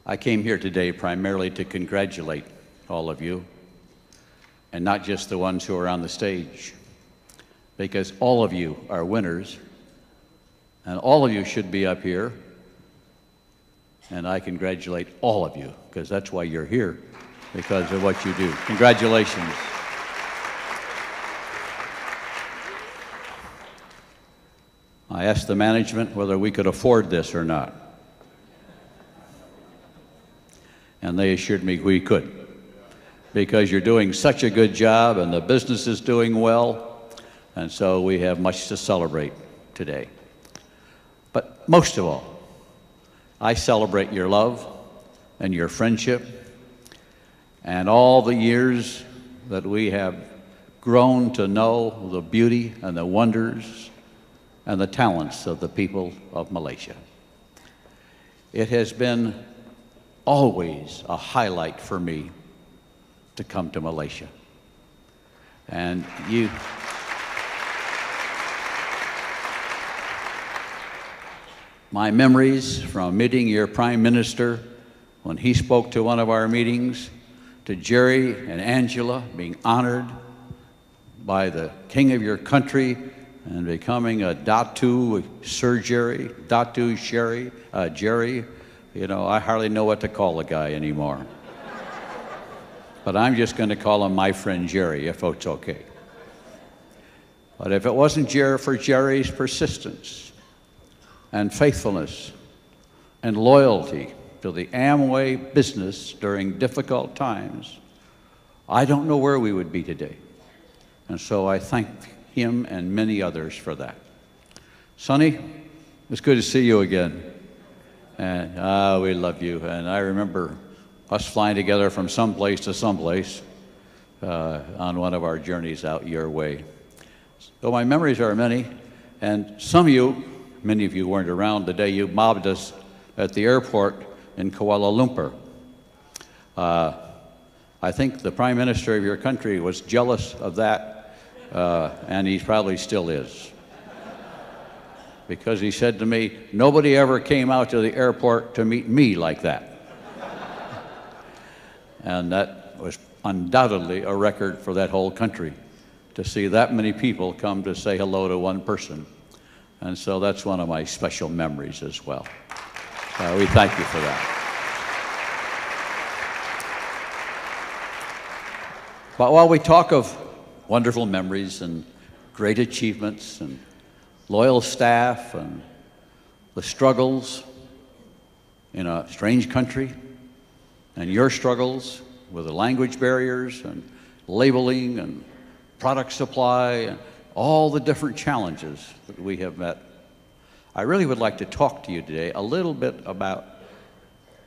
I came here today primarily to congratulate all of you, and not just the ones who are on the stage, because all of you are winners, and all of you should be up here, and I congratulate all of you, because that's why you're here, because of what you do. Congratulations. I asked the management whether we could afford this or not, and they assured me we could, because you're doing such a good job and the business is doing well, and so we have much to celebrate today. But most of all, I celebrate your love and your friendship and all the years that we have grown to know the beauty and the wonders and the talents of the people of Malaysia. It has been always a highlight for me to come to Malaysia. And my memories from meeting your Prime Minister when he spoke to one of our meetings, to Jerry and Angela being honored by the king of your country and becoming a Datu Sir Jerry, Datu Sherry, Jerry. You know, I hardly know what to call the guy anymore. But I'm just going to call him my friend Jerry, if it's okay. But if it wasn't for Jerry's persistence and faithfulness and loyalty to the Amway business during difficult times, I don't know where we would be today. And so I thank him and many others for that. Sonny, it's good to see you again. And we love you. And I remember us flying together from someplace to someplace on one of our journeys out your way. So my memories are many, and some of you, many of you weren't around the day you mobbed us at the airport in Kuala Lumpur. I think the Prime Minister of your country was jealous of that, and he probably still is. Because he said to me, nobody ever came out to the airport to meet me like that. And that was undoubtedly a record for that whole country, to see that many people come to say hello to one person. And so that's one of my special memories as well. We thank you for that. But while we talk of wonderful memories and great achievements and loyal staff and the struggles in a strange country, and your struggles with the language barriers and labeling and product supply and all the different challenges that we have met, I really would like to talk to you today a little bit about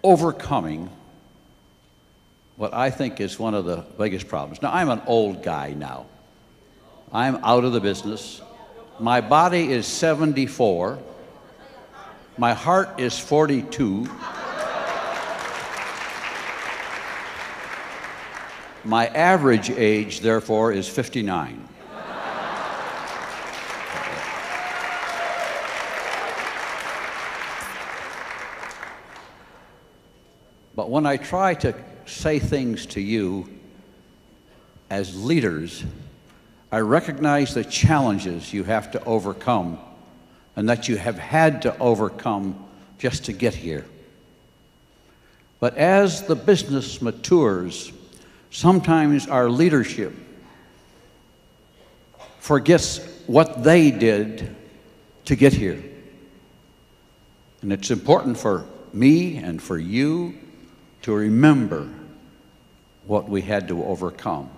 overcoming what I think is one of the biggest problems. Now, I'm an old guy now. I'm out of the business. My body is 74. My heart is 42. My average age, therefore, is 59. But when I try to say things to you as leaders, I recognize the challenges you have to overcome and that you have had to overcome just to get here. But as the business matures, sometimes our leadership forgets what they did to get here. And it's important for me and for you to remember what we had to overcome.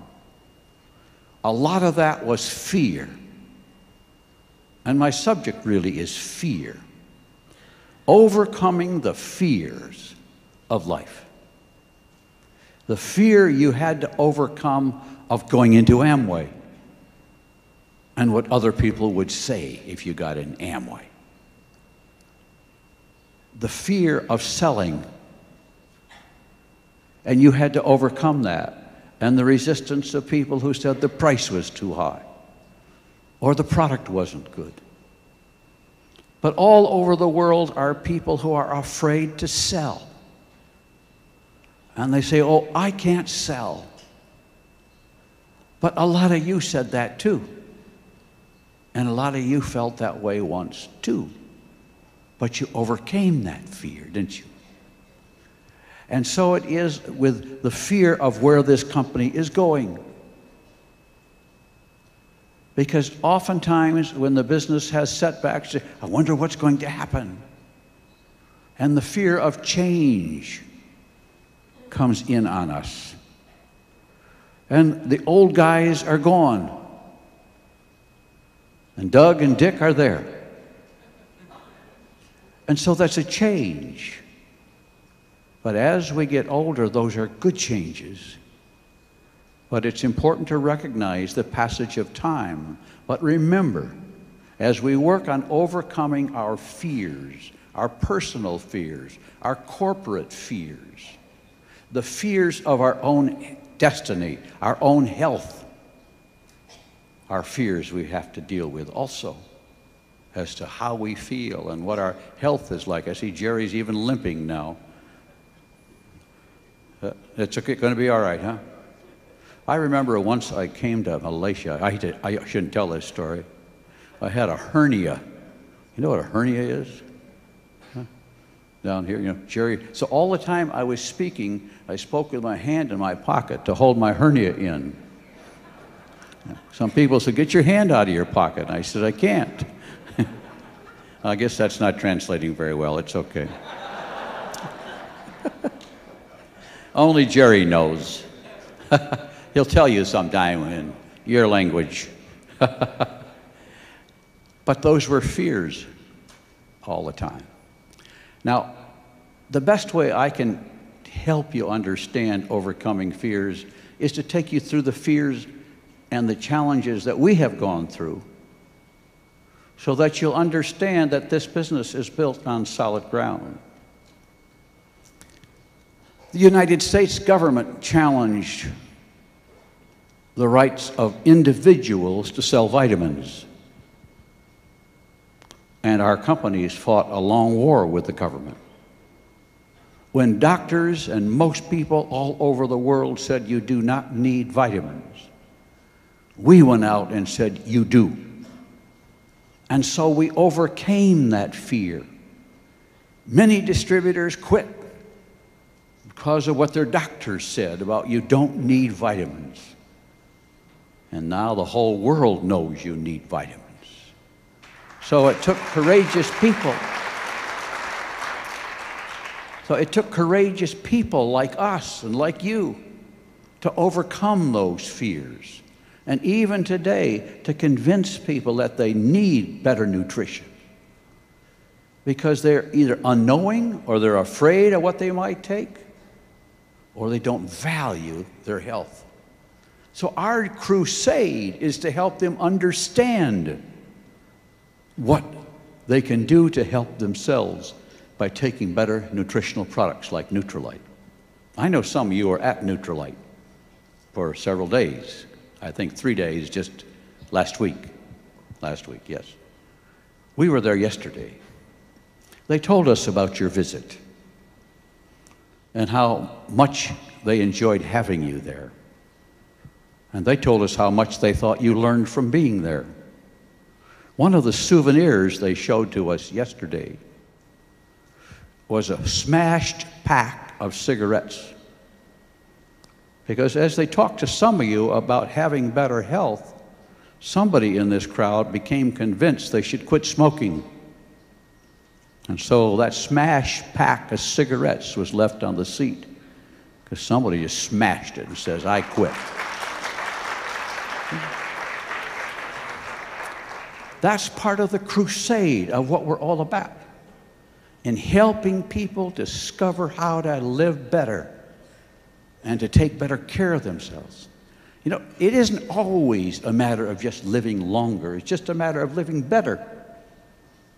A lot of that was fear. And my subject really is fear. Overcoming the fears of life. The fear you had to overcome of going into Amway and what other people would say if you got in Amway. The fear of selling, and you had to overcome that, and the resistance of people who said the price was too high or the product wasn't good. But all over the world are people who are afraid to sell And they say, oh, I can't sell. But a lot of you said that too. And a lot of you felt that way once too. But you overcame that fear, didn't you? And so it is with the fear of where this company is going. Because oftentimes when the business has setbacks, I wonder what's going to happen. And the fear of change comes in on us. And the old guys are gone. And Doug and Dick are there. And so that's a change. But as we get older, those are good changes. But it's important to recognize the passage of time. But remember, as we work on overcoming our fears, our personal fears, our corporate fears, the fears of our own destiny, our own health, our fears we have to deal with also as to how we feel and what our health is like. I see Jerry's even limping now. It's okay, going to be all right, huh? I remember once I came to Malaysia. I shouldn't tell this story. I had a hernia. You know what a hernia is? Huh? Down here, you know, Jerry. So all the time I was speaking, I spoke with my hand in my pocket to hold my hernia in. Some people said, get your hand out of your pocket. And I said, I can't. I guess that's not translating very well. It's okay. Only Jerry knows. He'll tell you sometime in your language. But those were fears all the time. Now, the best way I can help you understand overcoming fears is to take you through the fears and the challenges that we have gone through so that you'll understand that this business is built on solid ground. The United States government challenged the rights of individuals to sell vitamins. And our companies fought a long war with the government. When doctors and most people all over the world said you do not need vitamins, we went out and said you do. And so we overcame that fear. Many distributors quit because of what their doctors said about you don't need vitamins. And now the whole world knows you need vitamins. So it took courageous people. So it took courageous people like us and like you to overcome those fears. And even today, to convince people that they need better nutrition. Because they're either unknowing or they're afraid of what they might take, or they don't value their health. So our crusade is to help them understand what they can do to help themselves by taking better nutritional products like Nutrilite. I know some of you are at Nutrilite for several days. I think 3 days just last week. Last week, yes. We were there yesterday. They told us about your visit and how much they enjoyed having you there. And they told us how much they thought you learned from being there. One of the souvenirs they showed to us yesterday was a smashed pack of cigarettes. Because as they talked to some of you about having better health, somebody in this crowd became convinced they should quit smoking. And so that smashed pack of cigarettes was left on the seat because somebody just smashed it and says, I quit. That's part of the crusade of what we're all about, in helping people discover how to live better and to take better care of themselves. You know, it isn't always a matter of just living longer. It's just a matter of living better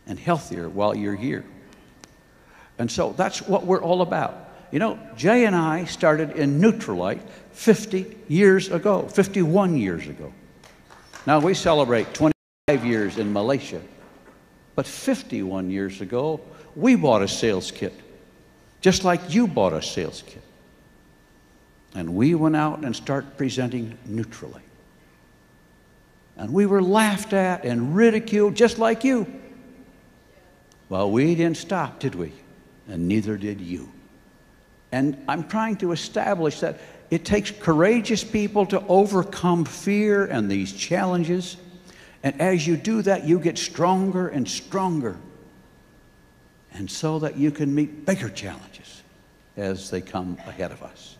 and healthier while you're here. And so that's what we're all about. You know, Jay and I started in Nutrilite 50 years ago, 51 years ago. Now we celebrate 25 years in Malaysia. But 51 years ago, we bought a sales kit, just like you bought a sales kit. And we went out and started presenting neutrally. And we were laughed at and ridiculed just like you. Well, we didn't stop, did we? And neither did you. And I'm trying to establish that it takes courageous people to overcome fear and these challenges. And as you do that, you get stronger and stronger. And so that you can meet bigger challenges as they come ahead of us.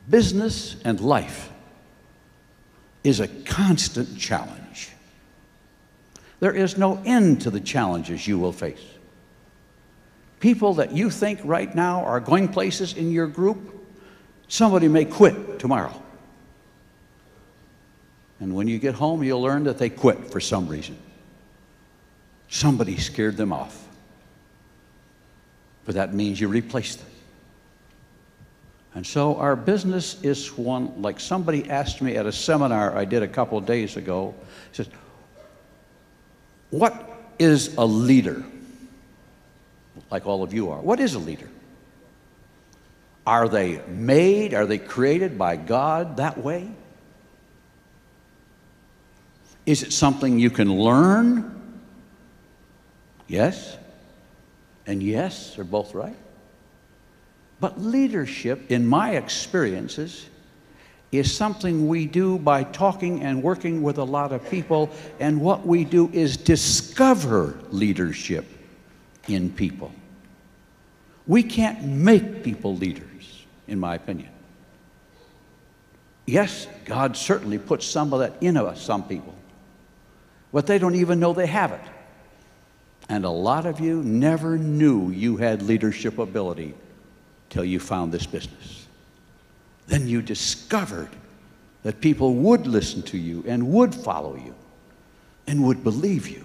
Business and life is a constant challenge. There is no end to the challenges you will face. People that you think right now are going places in your group, somebody may quit tomorrow. And when you get home, you'll learn that they quit for some reason. Somebody scared them off. But that means you replace them. And so our business is one, like somebody asked me at a seminar I did a couple of days ago, he says, what is a leader? Like all of you are. What is a leader? Are they made, are they created by God that way? Is it something you can learn? Yes. And yes, they're both right. But leadership, in my experiences, is something we do by talking and working with a lot of people, and what we do is discover leadership in people. We can't make people leaders, in my opinion. Yes, God certainly puts some of that in us, some people, but they don't even know they have it. And a lot of you never knew you had leadership ability till you found this business. Then you discovered that people would listen to you and would follow you and would believe you.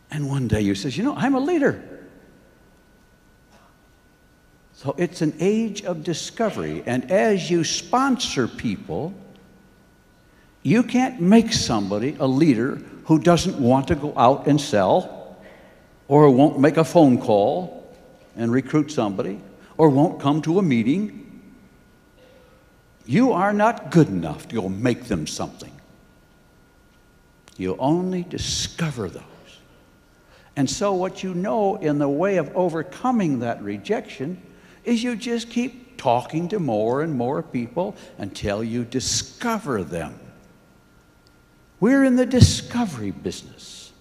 And one day you says, you know, I'm a leader. So it's an age of discovery. And as you sponsor people, you can't make somebody a leader who doesn't want to go out and sell, or won't make a phone call and recruit somebody, or won't come to a meeting. You are not good enough to go make them something. You only discover those. And so what you know in the way of overcoming that rejection is you just keep talking to more and more people until you discover them. We're in the discovery business.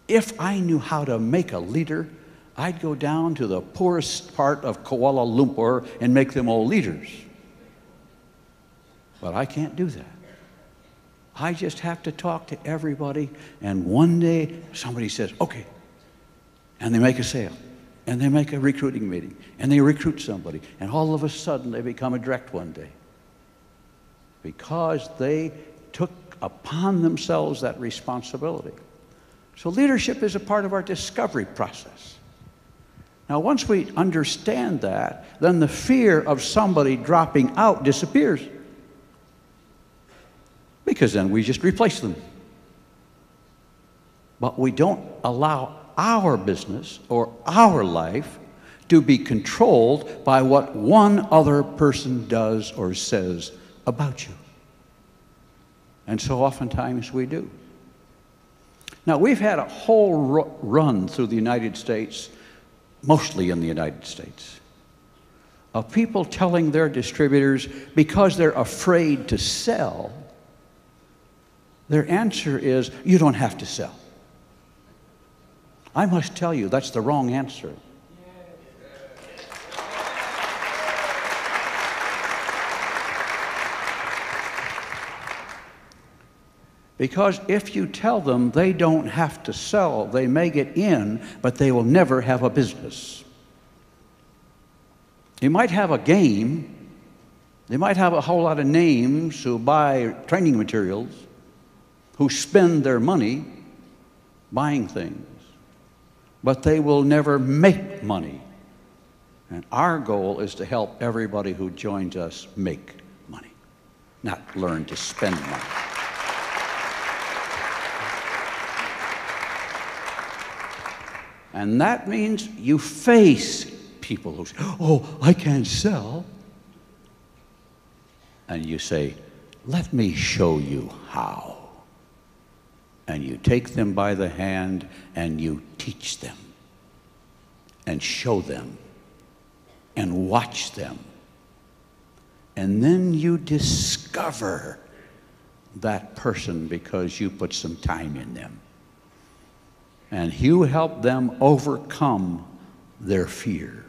If I knew how to make a leader, I'd go down to the poorest part of Kuala Lumpur and make them all leaders. But I can't do that. I just have to talk to everybody, and one day somebody says, okay, and they make a sale, and they make a recruiting meeting, and they recruit somebody, and all of a sudden they become a direct one day. Because they took upon themselves that responsibility. So leadership is a part of our discovery process. Now, once we understand that, then the fear of somebody dropping out disappears. Because then we just replace them. But we don't allow our business or our life to be controlled by what one other person does or says about you. And so oftentimes we do. Now, we've had a whole run through the United States, mostly in the United States, of people telling their distributors, because they're afraid to sell, their answer is, you don't have to sell. I must tell you, that's the wrong answer. Because if you tell them they don't have to sell, they may get in, but they will never have a business. You might have a game. They might have a whole lot of names who buy training materials, who spend their money buying things, but they will never make money. And our goal is to help everybody who joins us make money, not learn to spend money. And that means you face people who say, oh, I can't sell. And you say, let me show you how. And you take them by the hand and you teach them and show them and watch them. And then you discover that person because you put some time in them. And you help them overcome their fear.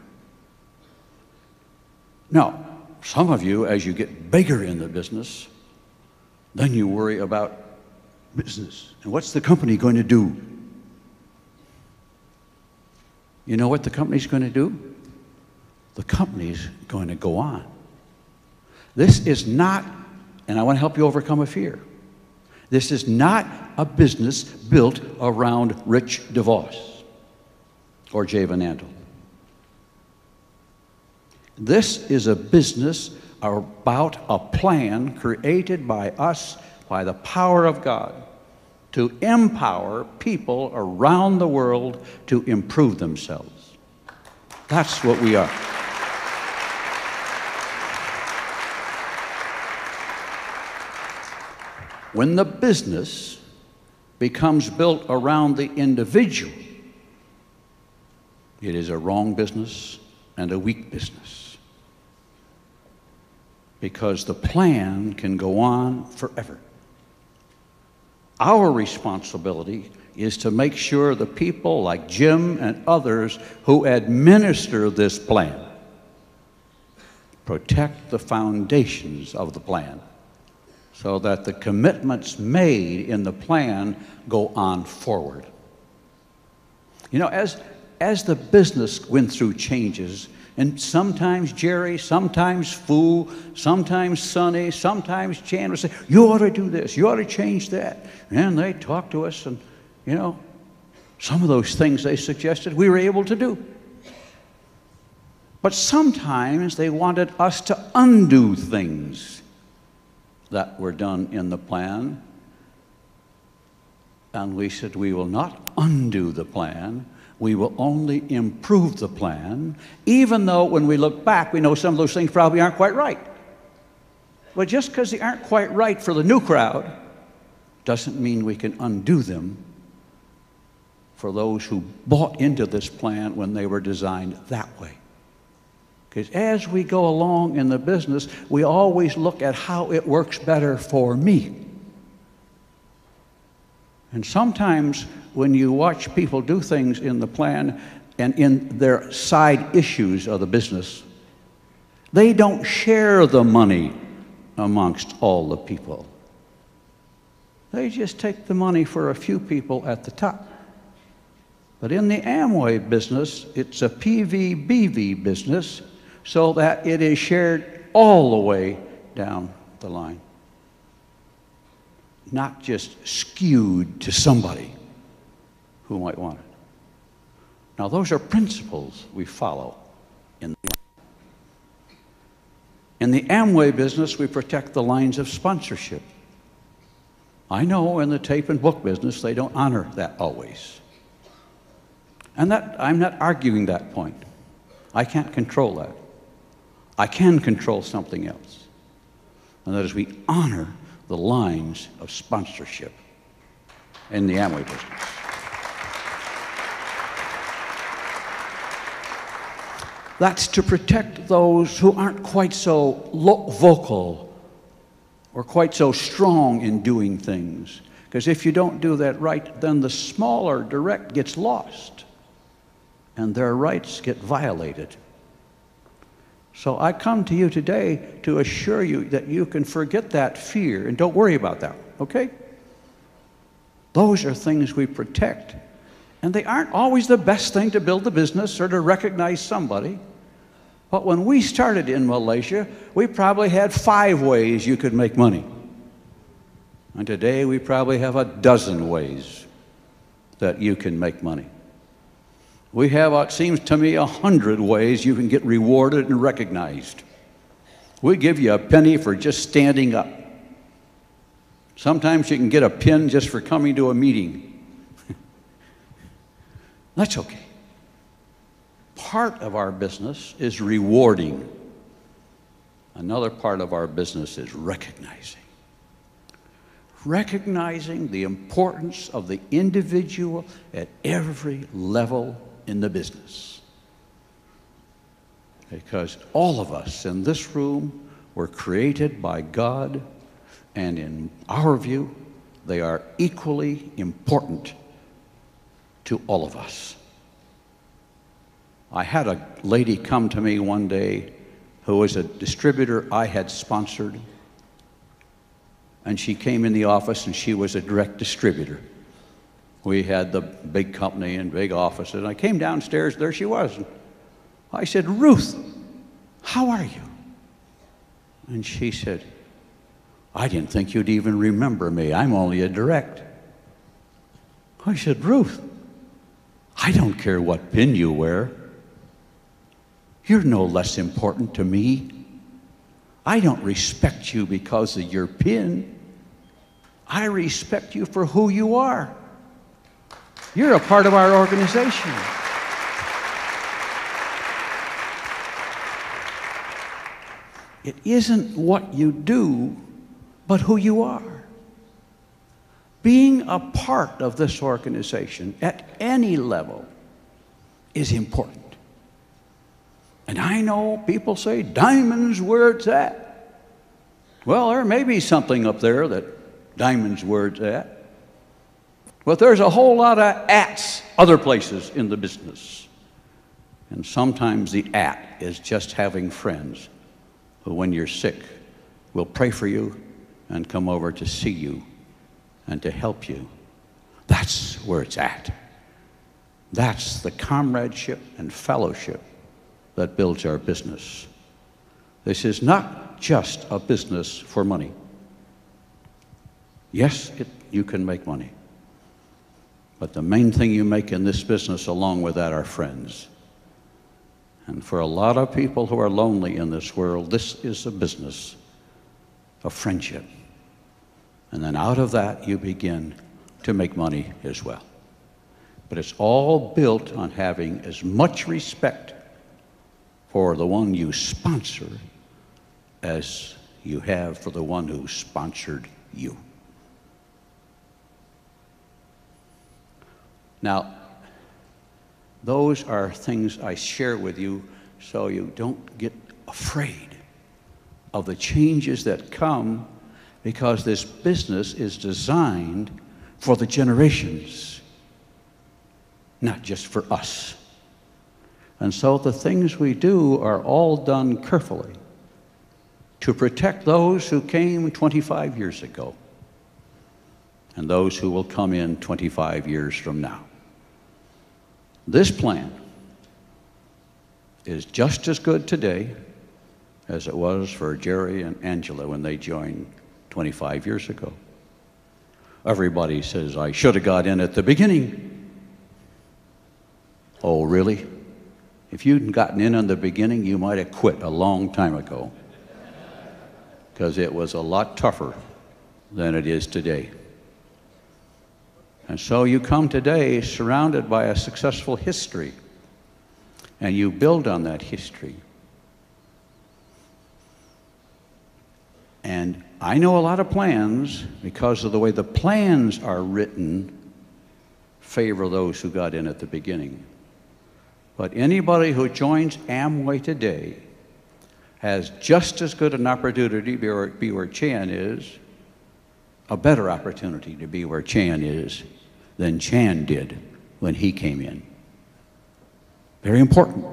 Now, some of you, as you get bigger in the business, then you worry about business. And what's the company going to do? You know what the company's going to do? The company's going to go on. This is not, and I want to help you overcome a fear. This is not a business built around Rich DeVos or Jay Van Andel. This is a business about a plan created by us, by the power of God, to empower people around the world to improve themselves. That's what we are. When the business becomes built around the individual, it is a wrong business and a weak business. Because the plan can go on forever. Our responsibility is to make sure the people like Jim and others who administer this plan protect the foundations of the plan so that the commitments made in the plan go on forward. You know, as the business went through changes, and sometimes Jerry, sometimes Fu, sometimes Sonny, sometimes Chan would say, you ought to do this, you ought to change that. And they talked to us, and, you know, some of those things they suggested we were able to do. But sometimes they wanted us to undo things that were done in the plan. And we said, we will not undo the plan. We will only improve the plan, even though when we look back, we know some of those things probably aren't quite right. But just because they aren't quite right for the new crowd doesn't mean we can undo them for those who bought into this plan when they were designed that way. Because as we go along in the business, we always look at how it works better for me. And sometimes when you watch people do things in the plan and in their side issues of the business, they don't share the money amongst all the people. They just take the money for a few people at the top. But in the Amway business, it's a PV-BV business, so that it is shared all the way down the line. Not just skewed to somebody who might want it. Now, those are principles we follow in the Amway business. We protect the lines of sponsorship. I know in the tape and book business they don't honor that always. And that I'm not arguing that point. I can't control that. I can control something else. And that is we honor the lines of sponsorship in the Amway business. That's to protect those who aren't quite so vocal or quite so strong in doing things. Because if you don't do that right, then the smaller direct gets lost and their rights get violated. So I come to you today to assure you that you can forget that fear and don't worry about that, okay? Those are things we protect. And they aren't always the best thing to build a business or to recognize somebody. But when we started in Malaysia, we probably had 5 ways you could make money. And today we probably have a dozen ways that you can make money. We have, it seems to me, 100 ways you can get rewarded and recognized. We give you a penny for just standing up. Sometimes you can get a pin just for coming to a meeting. That's okay. part of our business is rewarding. Another part of our business is recognizing. Recognizing the importance of the individual at every level in the business. Because all of us in this room were created by God, and in our view, they are equally important to all of us. I had a lady come to me one day who was a distributor I had sponsored, and she came in the office and she was a direct distributor. We had the big company and big offices, and I came downstairs, there she was. I said, "Ruth, how are you?" And she said, "I didn't think you'd even remember me. I'm only a direct." I said, "Ruth, I don't care what pin you wear. You're no less important to me. I don't respect you because of your pin. I respect you for who you are. You're a part of our organization." It isn't what you do, but who you are. Being a part of this organization at any level is important. And I know people say, "Diamond's where it's at." Well, there may be something up there that Diamond's where it's at. But there's a whole lot of ats other places in the business. And sometimes the at is just having friends who, when you're sick, will pray for you and come over to see you and to help you. That's where it's at. That's the comradeship and fellowship that builds our business. This is not just a business for money. Yes, you can make money. But the main thing you make in this business along with that are friends. And for a lot of people who are lonely in this world, this is a business of friendship. And then out of that, you begin to make money as well. But it's all built on having as much respect for the one you sponsor as you have for the one who sponsored you. Now, those are things I share with you so you don't get afraid of the changes that come, because this business is designed for the generations, not just for us. And so the things we do are all done carefully to protect those who came 25 years ago and those who will come in 25 years from now. This plan is just as good today as it was for Jerry and Angela when they joined 25 years ago. Everybody says, "I should have got in at the beginning." Oh, really? If you'd gotten in the beginning, you might have quit a long time ago, because it was a lot tougher than it is today. And so you come today surrounded by a successful history, and you build on that history. And I know a lot of plans, because of the way the plans are written, favor those who got in at the beginning. But anybody who joins Amway today has just as good an opportunity to be where Chan is, a better opportunity to be where Chan is than Chan did when he came in. Very important,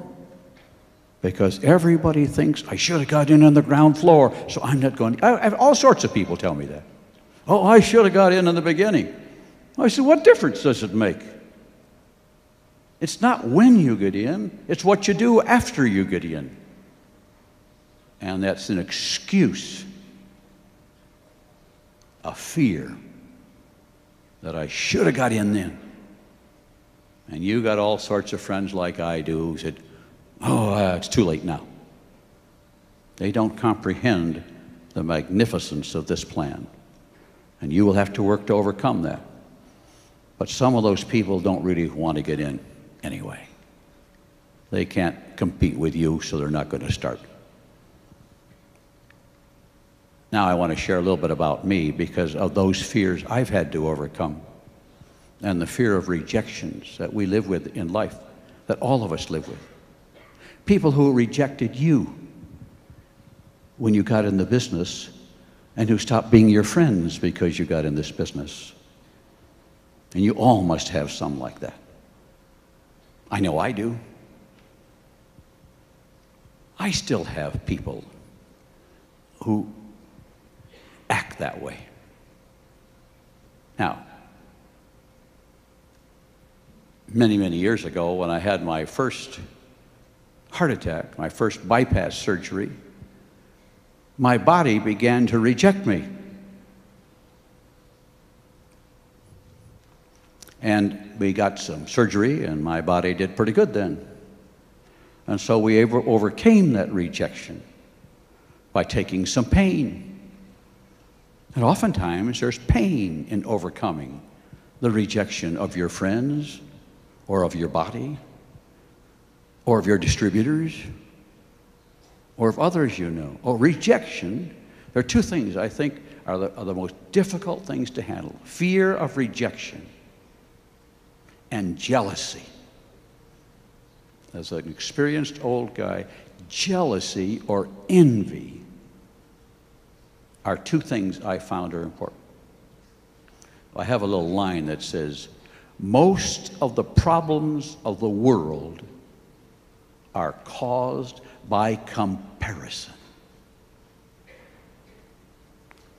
because everybody thinks, "I should have got in on the ground floor, so I'm not going." I have all sorts of people tell me that. "Oh, I should have got in the beginning." I said, "What difference does it make? It's not when you get in, it's what you do after you get in." And that's an excuse, a fear that I should have got in then. And you got all sorts of friends like I do who said, "Oh, it's too late now." They don't comprehend the magnificence of this plan. And you will have to work to overcome that. But some of those people don't really want to get in anyway. they can't compete with you, so they're not going to start. Now I want to share a little bit about me because of those fears I've had to overcome and the fear of rejections that we live with in life, that all of us live with. People who rejected you when you got in the business and who stopped being your friends because you got in this business. And you all must have some like that. I know I do. I still have people who act that way. Now, many, many years ago, when I had my first heart attack, my first bypass surgery, my body began to reject me. And we got some surgery, and my body did pretty good then. And so we overcame that rejection by taking some pain. And oftentimes there's pain in overcoming the rejection of your friends or of your body or of your distributors or of others you know. Oh, rejection, there are two things I think are the most difficult things to handle. Fear of rejection and jealousy. As an experienced old guy, jealousy or envy are two things I found are important. I have a little line that says, most of the problems of the world are caused by comparison.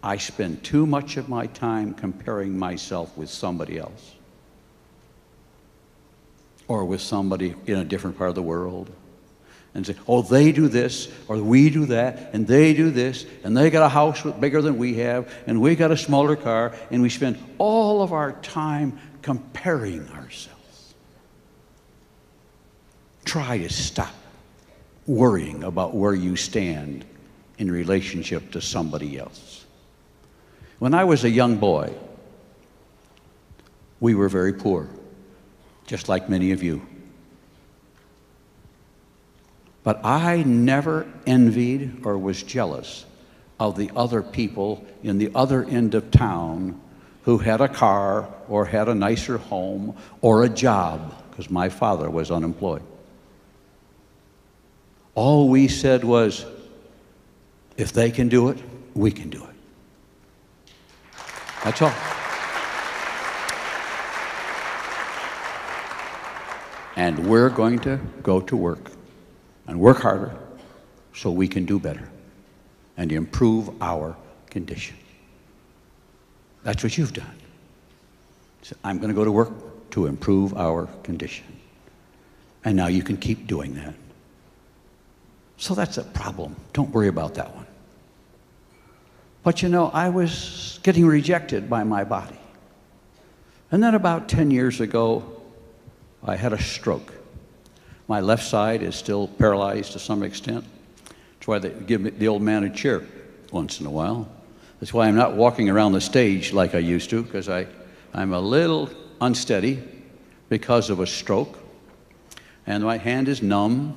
I spend too much of my time comparing myself with somebody else or with somebody in a different part of the world and say, oh, they do this, or we do that, and they do this, and they got a house bigger than we have, and we got a smaller car, and we spend all of our time comparing ourselves. Try to stop worrying about where you stand in relationship to somebody else. When I was a young boy, we were very poor, just like many of you. But I never envied or was jealous of the other people in the other end of town who had a car or had a nicer home or a job, because my father was unemployed. All we said was, if they can do it, we can do it. That's all. And we're going to go to work and work harder so we can do better and improve our condition. That's what you've done. So I'm going to go to work to improve our condition. And now you can keep doing that. So that's a problem. Don't worry about that one. But you know, I was getting rejected by my body. And then about 10 years ago, I had a stroke. My left side is still paralyzed to some extent. That's why they give the old man a chair once in a while. That's why I'm not walking around the stage like I used to, because I'm a little unsteady because of a stroke. And my hand is numb.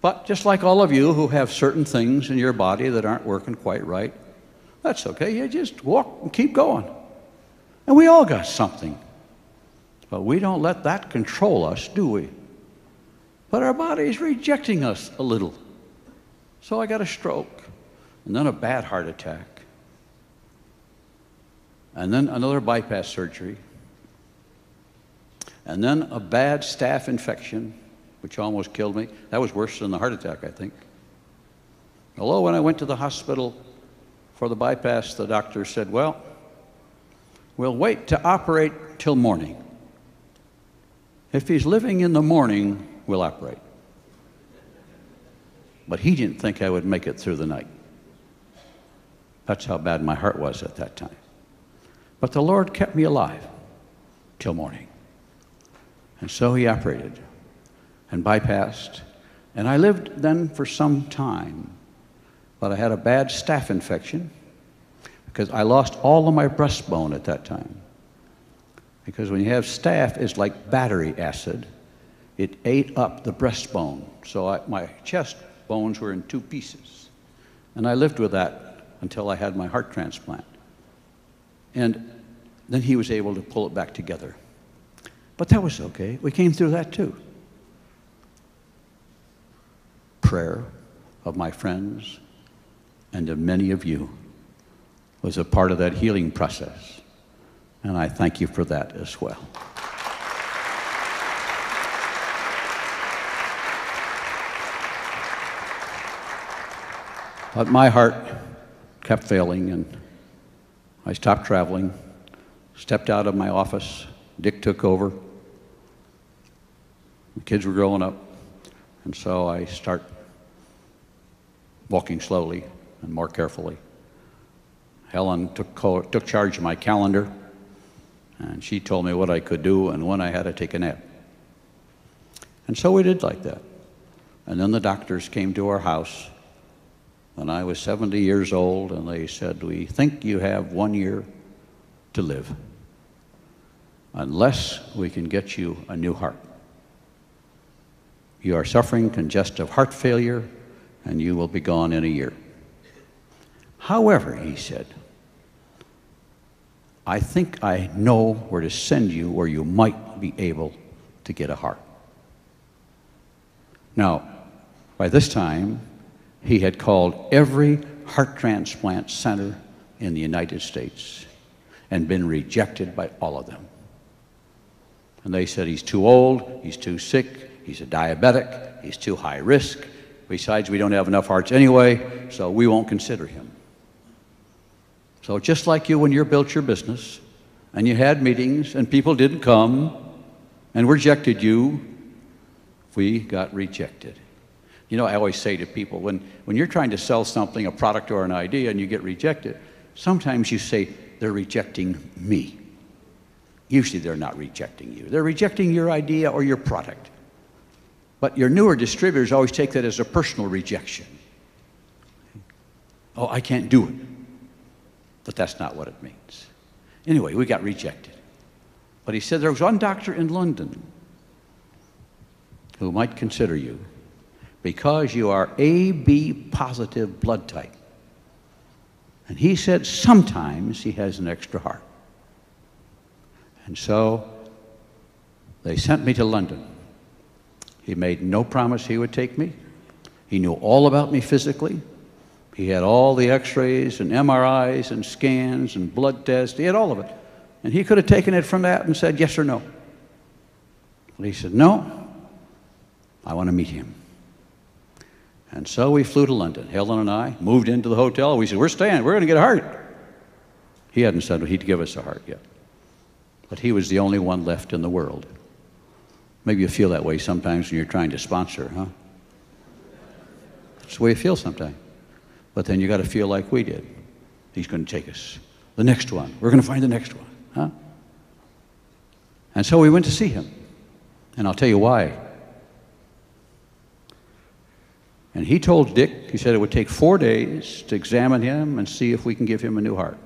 But just like all of you who have certain things in your body that aren't working quite right, that's okay. You just walk and keep going. And we all got something. But we don't let that control us, do we? But our body is rejecting us a little. So I got a stroke, and then a bad heart attack, and then another bypass surgery, and then a bad staph infection, which almost killed me. That was worse than the heart attack, I think. Although when I went to the hospital for the bypass, the doctor said, well, we'll wait to operate till morning. If he's living in the morning, we'll operate. But he didn't think I would make it through the night. That's how bad my heart was at that time. But the Lord kept me alive till morning. And so he operated and bypassed. And I lived then for some time. But I had a bad staph infection because I lost all of my breastbone at that time. Because when you have staph, it's like battery acid. it ate up the breastbone. So my chest bones were in two pieces. And I lived with that until I had my heart transplant. And then he was able to pull it back together. But that was okay. We came through that too. Prayer of my friends and of many of you was a part of that healing process. And I thank you for that as well. But my heart kept failing, and I stopped traveling, stepped out of my office. Dick took over. The kids were growing up, and so I start walking slowly and more carefully. Helen took charge of my calendar, and she told me what I could do and when I had to take a nap. And so we did like that. And then the doctors came to our house when I was 70 years old, and they said, "We think you have 1 year to live, unless we can get you a new heart. You are suffering congestive heart failure, and you will be gone in a year. However," he said, "I think I know where to send you where you might be able to get a heart." Now, by this time, he had called every heart transplant center in the United States and been rejected by all of them. And they said, "He's too old, he's too sick, he's a diabetic, he's too high risk. Besides, we don't have enough hearts anyway, so we won't consider him." So just like you when you built your business and you had meetings and people didn't come and rejected you, we got rejected. You know, I always say to people, when you're trying to sell something, a product or an idea, and you get rejected, sometimes you say, "They're rejecting me." Usually they're not rejecting you. They're rejecting your idea or your product. But your newer distributors always take that as a personal rejection. "Oh, I can't do it." But that's not what it means. Anyway, we got rejected. But he said there was one doctor in London who might consider you because you are AB positive blood type. And he said sometimes he has an extra heart. And so they sent me to London. He made no promise he would take me. He knew all about me physically. He had all the x-rays and MRIs and scans and blood tests. He had all of it. And he could have taken it from that and said yes or no. But he said, "No, I want to meet him." And so we flew to London. Helen and I moved into the hotel. We said, "We're staying. We're going to get a heart." He hadn't said he'd give us a heart yet. But he was the only one left in the world. Maybe you feel that way sometimes when you're trying to sponsor, huh? That's the way you feel sometimes. But then you got to feel like we did. He's going to take us. The next one. We're going to find the next one, huh? And so we went to see him. And I'll tell you why. And he told Dick, he said it would take 4 days to examine him and see if we can give him a new heart.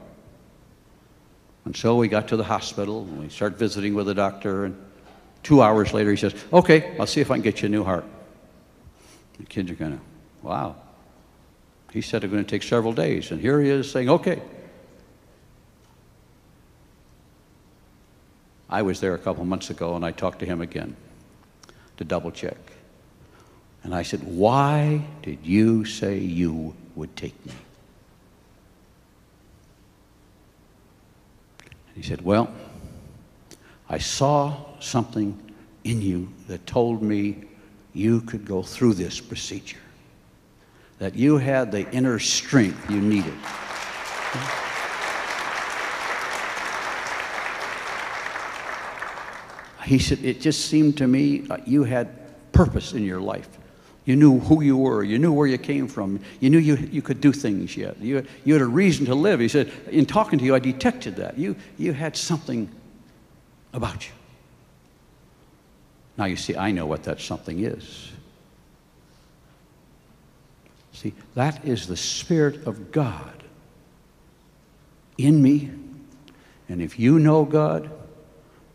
And so we got to the hospital, and we started visiting with the doctor, and 2 hours later he says, "Okay, I'll see if I can get you a new heart." The kids are kind of, wow. He said it's going to take several days, and here he is saying, "Okay." I was there a couple months ago, and I talked to him again to double check. And I said, "Why did you say you would take me?" And he said, "Well, I saw something in you that told me you could go through this procedure, that you had the inner strength you needed." He said, "It just seemed to me you had purpose in your life. You knew who you were. You knew where you came from. You knew you could do things yet. You had a reason to live." He said, "In talking to you, I detected that. You had something about you." Now, you see, I know what that something is. See, that is the Spirit of God in me. And if you know God,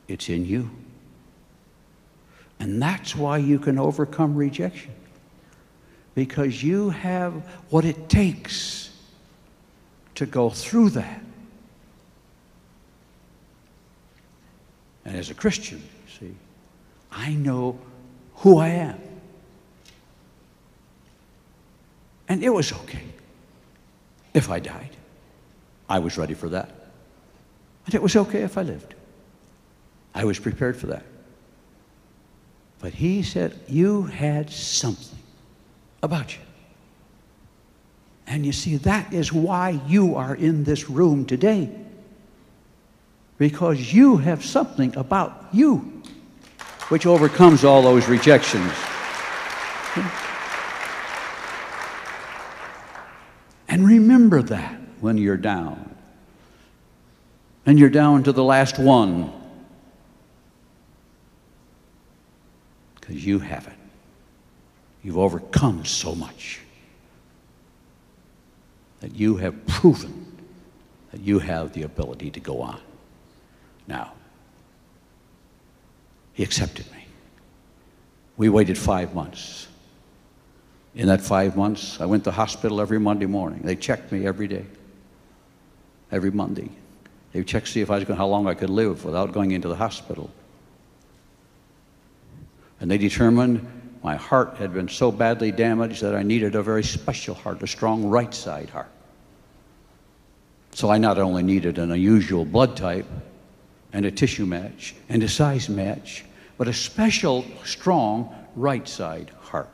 it's in you. And that's why you can overcome rejection. Because you have what it takes to go through that. And as a Christian, see, I know who I am. And it was okay if I died. I was ready for that. And it was okay if I lived. I was prepared for that. But he said, you had something about you. And you see, that is why you are in this room today. Because you have something about you which overcomes all those rejections. And remember that when you're down. And you're down to the last one. Because you have it. You've overcome so much that you have proven that you have the ability to go on. Now, he accepted me. We waited 5 months. In that 5 months, I went to the hospital every Monday morning. They checked me every day, every Monday. They checked to see if I was how long I could live without going into the hospital. And they determined my heart had been so badly damaged that I needed a very special heart, a strong right side heart. So I not only needed an unusual blood type and a tissue match and a size match, but a special, strong right side heart.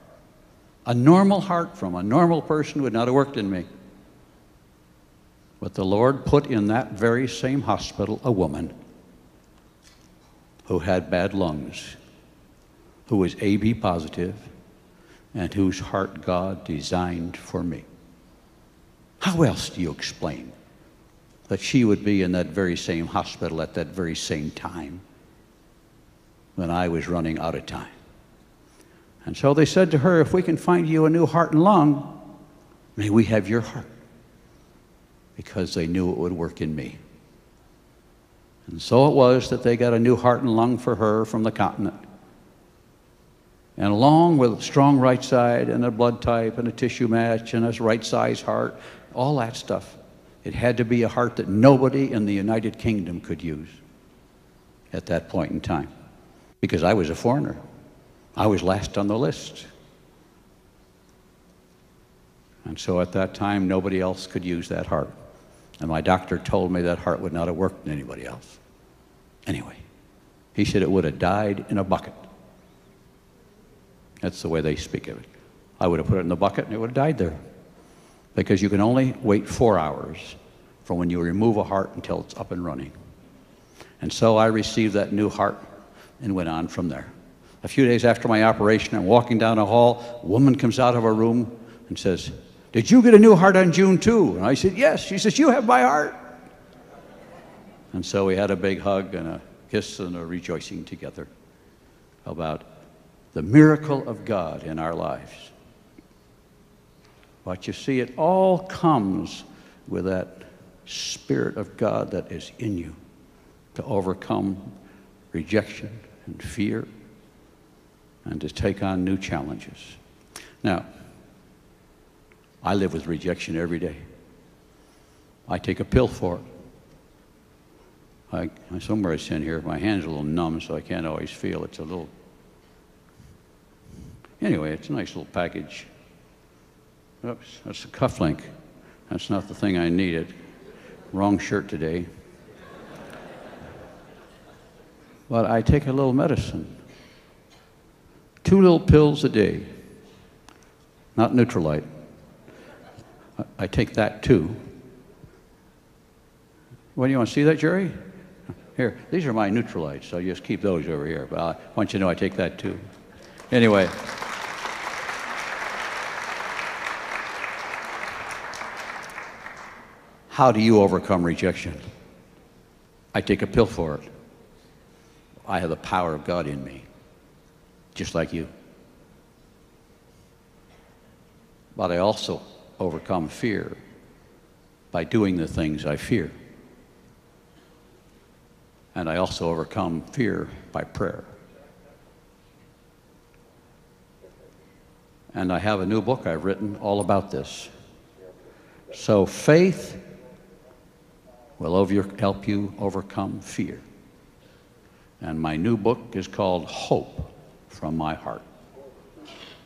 A normal heart from a normal person would not have worked in me. But the Lord put in that very same hospital a woman who had bad lungs, who was AB positive, and whose heart God designed for me. How else do you explain that she would be in that very same hospital at that very same time when I was running out of time? And so they said to her, if we can find you a new heart and lung, may we have your heart. Because they knew it would work in me. And so it was that they got a new heart and lung for her from the continent. And along with a strong right side and a blood type and a tissue match and a right size heart, all that stuff, it had to be a heart that nobody in the United Kingdom could use at that point in time. Because I was a foreigner. I was last on the list. And so at that time, nobody else could use that heart. And my doctor told me that heart would not have worked in anybody else. Anyway, he said it would have died in a bucket. That's the way they speak of it. I would have put it in the bucket and it would have died there. Because you can only wait 4 hours from when you remove a heart until it's up and running. And so I received that new heart and went on from there. A few days after my operation, I'm walking down a hall, a woman comes out of a room and says, did you get a new heart on June 2? And I said, yes. She says, you have my heart. And so we had a big hug and a kiss and a rejoicing together about the miracle of God in our lives. But you see, it all comes with that Spirit of God that is in you to overcome rejection and fear and to take on new challenges. Now, I live with rejection every day. I take a pill for it. Somewhere it's in here. My hand's a little numb, so I can't always feel. It's a little... Anyway, it's a nice little package. Oops, that's a cufflink. That's not the thing I needed. Wrong shirt today. But I take a little medicine. 2 little pills a day. Not Neutralite. I take that too. What, do you want to see that, Jerry? Here, these are my Neutralites, so just keep those over here. But I want you to know I take that too. Anyway. How do you overcome rejection? I take a pill for it. I have the power of God in me, just like you. But I also overcome fear by doing the things I fear. And I also overcome fear by prayer. And I have a new book I've written all about this. So faith will help you overcome fear. And my new book is called Hope from My Heart.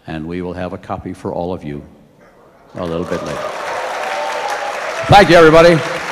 And we will have a copy for all of you a little bit later. Thank you, everybody.